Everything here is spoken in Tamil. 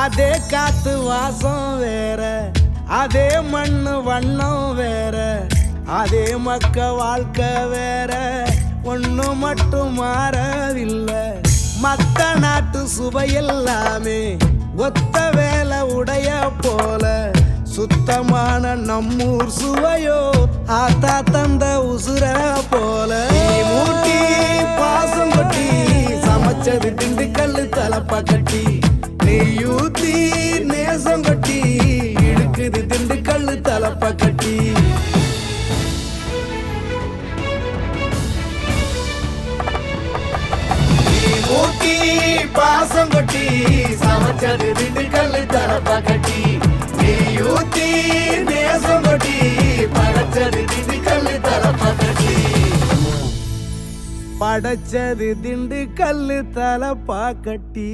அதே காத்து வாசம் வேற, அதே மண்ணு வண்ணம் வேற, அதே மக்க வாழ்க்கை வேற, ஒண்ணு மட்டும் மாறவில்லை. மத்த நாட்டு சுவையெல்லாமே ஒத்த வேலை உடைய போல, சுத்தமான நம்மூர் சுவையோ ஆத்தா தந்த உசுர போல. மூட்டி பாசம் கொட்டி சமைச்சது திண்டுக்கல் தலப்பா கட்டி, நெய்யூத்தி நேசம் கொட்டி இழுக்குது திண்டுக்கல் தலப்பா கட்டி. மூட்டி பாசம் கொட்டி சமைச்சது திண்டுக்கல் தலப்பா கட்டி, நெய்யூத்தி நேசம் கொட்டி படைச்சது திண்டுக்கல் தலப்பா கட்டி. படைச்சது திண்டுக்கல் தலப்பா கட்டி.